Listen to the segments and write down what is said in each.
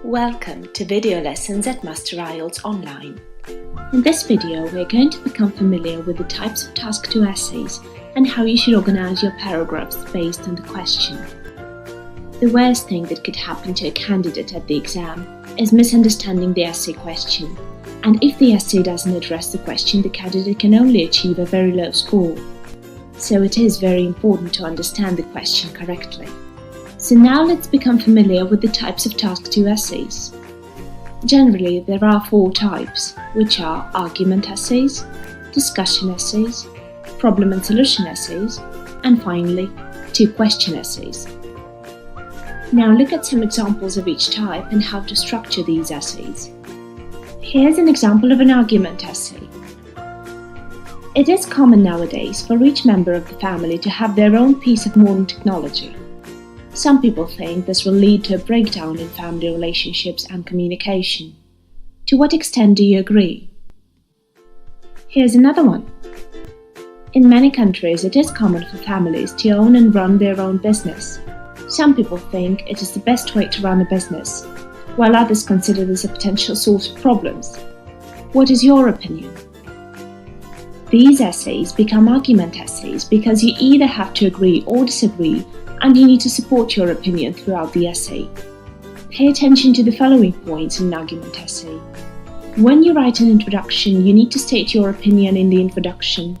Welcome to video lessons at Master IELTS Online. In this video, we're going to become familiar with the types of Task 2 essays and how you should organize your paragraphs based on the question. The worst thing that could happen to a candidate at the exam is misunderstanding the essay question, and if the essay doesn't address the question, the candidate can only achieve a very low score. So it is very important to understand the question correctly. So now let's become familiar with the types of Task 2 essays. Generally, there are 4 types, which are argument essays, discussion essays, problem and solution essays, and finally, 2 question essays. Now look at some examples of each type and how to structure these essays. Here's an example of an argument essay. It is common nowadays for each member of the family to have their own piece of modern technology. Some people think this will lead to a breakdown in family relationships and communication. To what extent do you agree? Here's another one. In many countries, it is common for families to own and run their own business. Some people think it is the best way to run a business, while others consider this a potential source of problems. What is your opinion? These essays become argument essays because you either have to agree or disagree, and you need to support your opinion throughout the essay. Pay attention to the following points in an argument essay. When you write an introduction, you need to state your opinion in the introduction.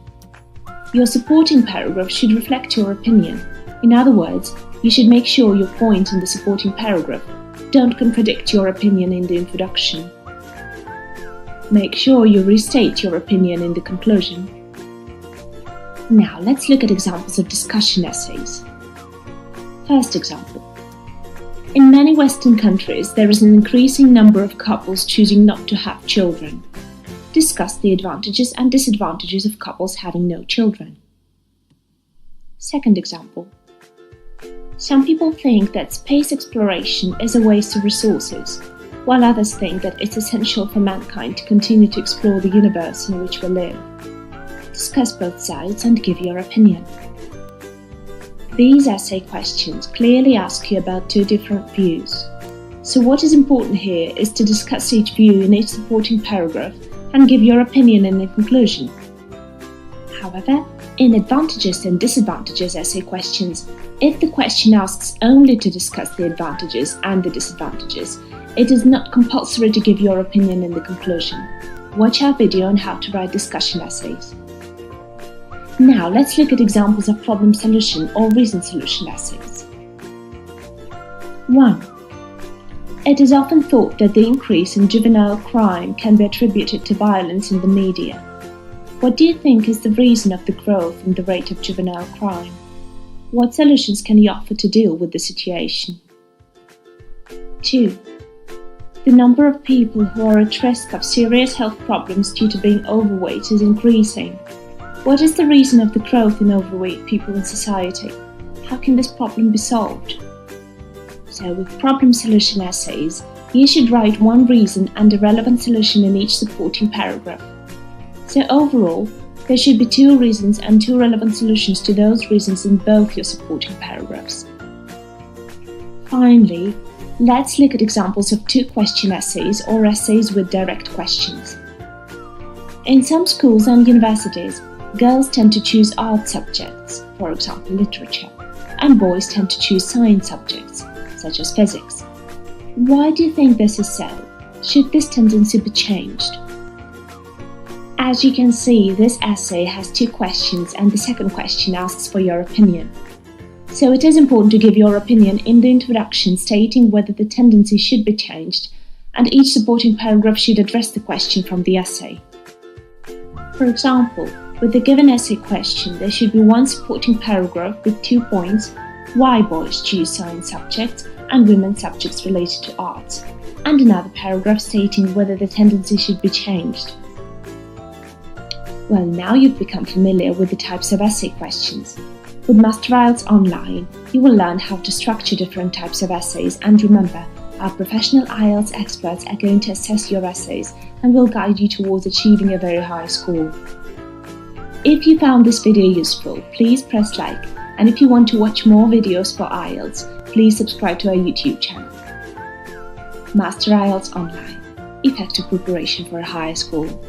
Your supporting paragraph should reflect your opinion. In other words, you should make sure your point in the supporting paragraph don't contradict your opinion in the introduction. Make sure you restate your opinion in the conclusion. Now let's look at examples of discussion essays. First example. In many Western countries, there is an increasing number of couples choosing not to have children. Discuss the advantages and disadvantages of couples having no children. Second example. Some people think that space exploration is a waste of resources, while others think that it's essential for mankind to continue to explore the universe in which we live. Discuss both sides and give your opinion. These essay questions clearly ask you about 2 different views. So what is important here is to discuss each view in each supporting paragraph and give your opinion in the conclusion. However, in advantages and disadvantages essay questions, if the question asks only to discuss the advantages and the disadvantages, it is not compulsory to give your opinion in the conclusion. Watch our video on how to write discussion essays. Now let's look at examples of problem solution or reason solution essays. 1. It is often thought that the increase in juvenile crime can be attributed to violence in the media. What do you think is the reason of the growth in the rate of juvenile crime? What solutions can you offer to deal with the situation? 2. The number of people who are at risk of serious health problems due to being overweight is increasing. What is the reason of the growth in overweight people in society? How can this problem be solved? So with problem solution essays, you should write 1 reason and a relevant solution in each supporting paragraph. So overall, there should be 2 reasons and 2 relevant solutions to those reasons in both your supporting paragraphs. Finally, let's look at examples of 2 question essays or essays with direct questions. In some schools and universities, girls tend to choose art subjects, for example literature, and boys tend to choose science subjects, such as physics. Why do you think this is so? Should this tendency be changed? As you can see, this essay has 2 questions and the second question asks for your opinion. So it is important to give your opinion in the introduction stating whether the tendency should be changed, and each supporting paragraph should address the question from the essay. For example, with the given essay question, there should be 1 supporting paragraph with 2 points: why boys choose science subjects and women's subjects related to arts, and another paragraph stating whether the tendency should be changed. Well, now you've become familiar with the types of essay questions. With Master IELTS Online, you will learn how to structure different types of essays, and remember, our professional IELTS experts are going to assess your essays and will guide you towards achieving a very high score. If you found this video useful, please press like, and if you want to watch more videos for IELTS, please subscribe to our YouTube channel. Master IELTS Online. Effective preparation for a higher school.